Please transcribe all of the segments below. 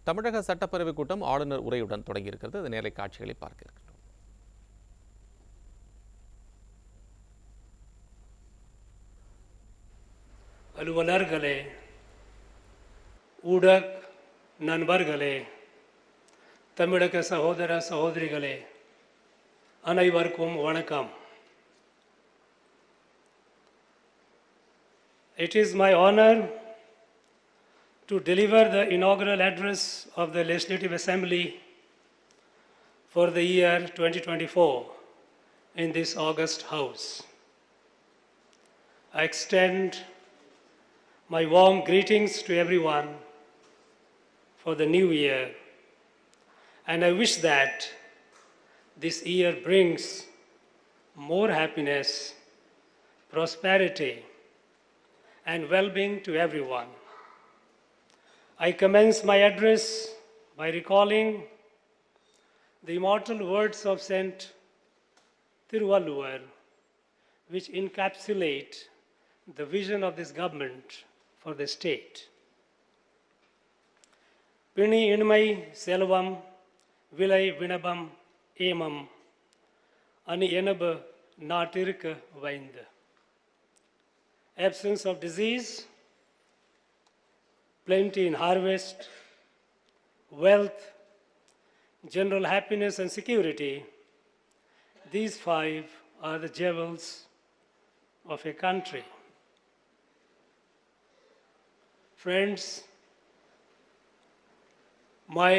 தமிழக சட்டப்பேரவை கூட்டம் ஆளுநர் உரையுடன் தொடங்கியிருக்கிறது. அது நேரலை காட்சிகளை பார்க்க இருக்கிறோம். அலுவலர்களே, ஊடக நண்பர்களே, தமிழக சகோதர சகோதரிகளே, அனைவருக்கும் வணக்கம். It is my honor to deliver the inaugural address of the Legislative Assembly for the year 2024 in this august house. I extend my warm greetings to everyone for the new year, and I wish that this year brings more happiness, prosperity, and well-being to everyone. I commence my address by recalling the immortal words of Saint Thiruvalluvar, which encapsulate the vision of this government for the state. Pini inmai selvam vilai vinabam emam ani enaba natirka vainda. Absence of disease, plenty in harvest, wealth, general happiness and security, these five are the jewels of a country. Friends, my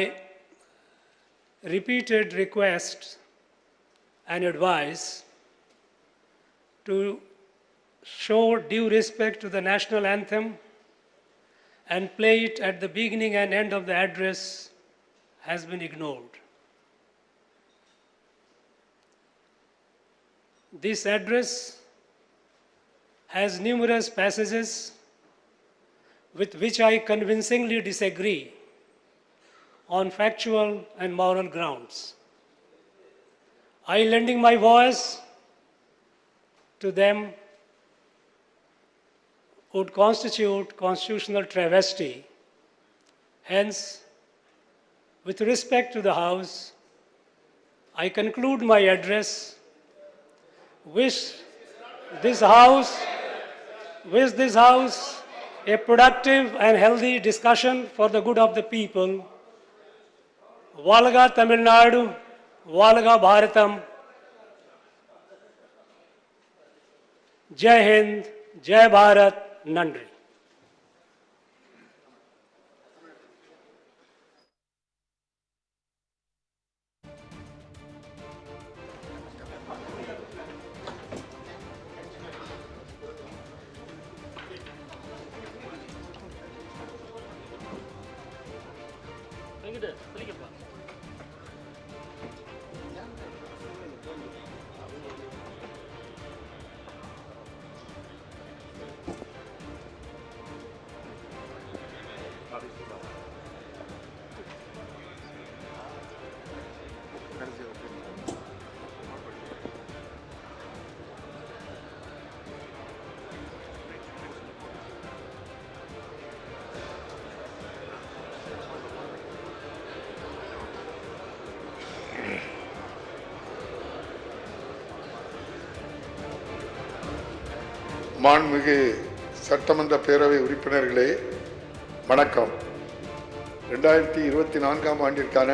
repeated requests and advice to show due respect to the national anthem and play it at the beginning and end of the address has been ignored. This address has numerous passages with which I convincingly disagree on factual and moral grounds. I, lending my voice to them, would constitute constitutional travesty. Hence, with respect to the House, I conclude my address, wish this House a productive and healthy discussion for the good of the people. Valga Tamil Nadu, Valga Bharatam. Jai Hind, Jai Bharat, நன்றி. மாண்புமிகு சட்டமன்ற பேரவை உறுப்பினர்களே, வணக்கம். 2024ஆம் ஆண்டிற்கான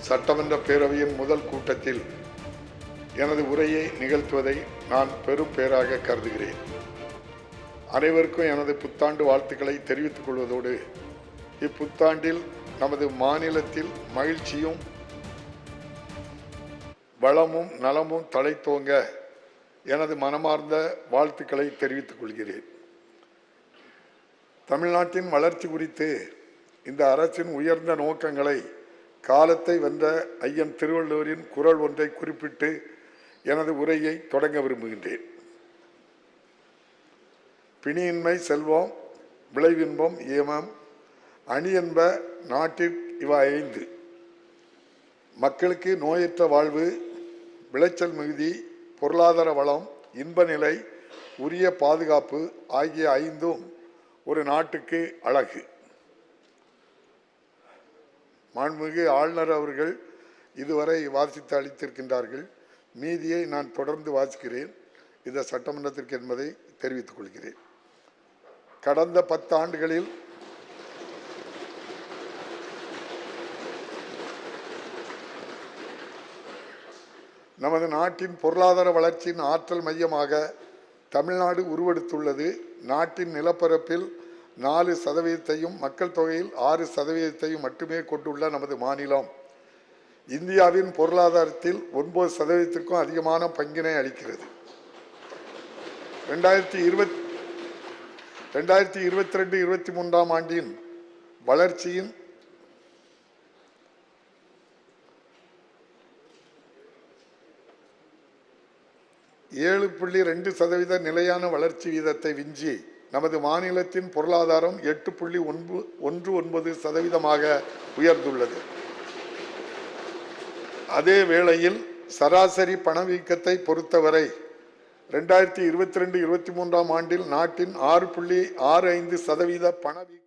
சட்டமன்ற பேரவையின் முதல் கூட்டத்தில் எனது உரையை நிகழ்த்துவதை நான் பெரும் பேராக கருதுகிறேன். அனைவருக்கும் எனது புத்தாண்டு வாழ்த்துக்களை தெரிவித்துக் கொள்வதோடு, இப்புத்தாண்டில் நமது மாநிலத்தில் மகிழ்ச்சியும் வளமும் நலமும் தழைத்தோங்க எனது மனமார்ந்த வாழ்த்துக்களை தெரிவித்துக் கொள்கிறேன். தமிழ்நாட்டின் வளர்ச்சி குறித்து இந்த அரசின் உயர்ந்த நோக்கங்களை காலத்தை வென்ற ஐயன் திருவள்ளுவரின் குறள் ஒன்றை குறிப்பிட்டு எனது உரையை தொடங்க விரும்புகின்றேன். பிணியின்மை செல்வம், விளைவின்பம் ஏமம், அணி என்ப நாட்டிற் இவ 5. மக்களுக்கு நோயற்ற வாழ்வு, விளைச்சல் மிகுதி, பொருளாதார வளம், இன்ப நிலை, உரிய பாதுகாப்பு ஆகிய 5ம் ஒரு நாட்டுக்கு அழகு. மாண்புமிகு ஆளுநர் அவர்கள் இதுவரை வாசித்து அளித்திருக்கின்றார்கள். மீதியை நான் தொடர்ந்து வாசிக்கிறேன். இந்த சட்டமன்றத்திற்கு என்பதை தெரிவித்துக் கொள்கிறேன். கடந்த 10 ஆண்டுகளில் நமது நாட்டின் பொருளாதார வளர்ச்சியின் ஆற்றல் மையமாக தமிழ்நாடு உருவெடுத்துள்ளது. நாட்டின் நிலப்பரப்பில் 4% மக்கள் தொகையில் 6% மட்டுமே கொண்டுள்ள நமது மாநிலம் இந்தியாவின் பொருளாதாரத்தில் 9%க்கும் அதிகமான பங்கினை அளிக்கிறது. 2022-23 ஆண்டின் வளர்ச்சியின் 7.2% நிலையான வளர்ச்சி வீதத்தை விஞ்சி நமது மாநிலத்தின் பொருளாதாரம் 8.19% உயர்ந்துள்ளது. அதே வேளையில் சராசரி பணவீக்கத்தை பொறுத்தவரை 2022-23 ஆண்டில் நாட்டின் 6.65% பணவீக்கம்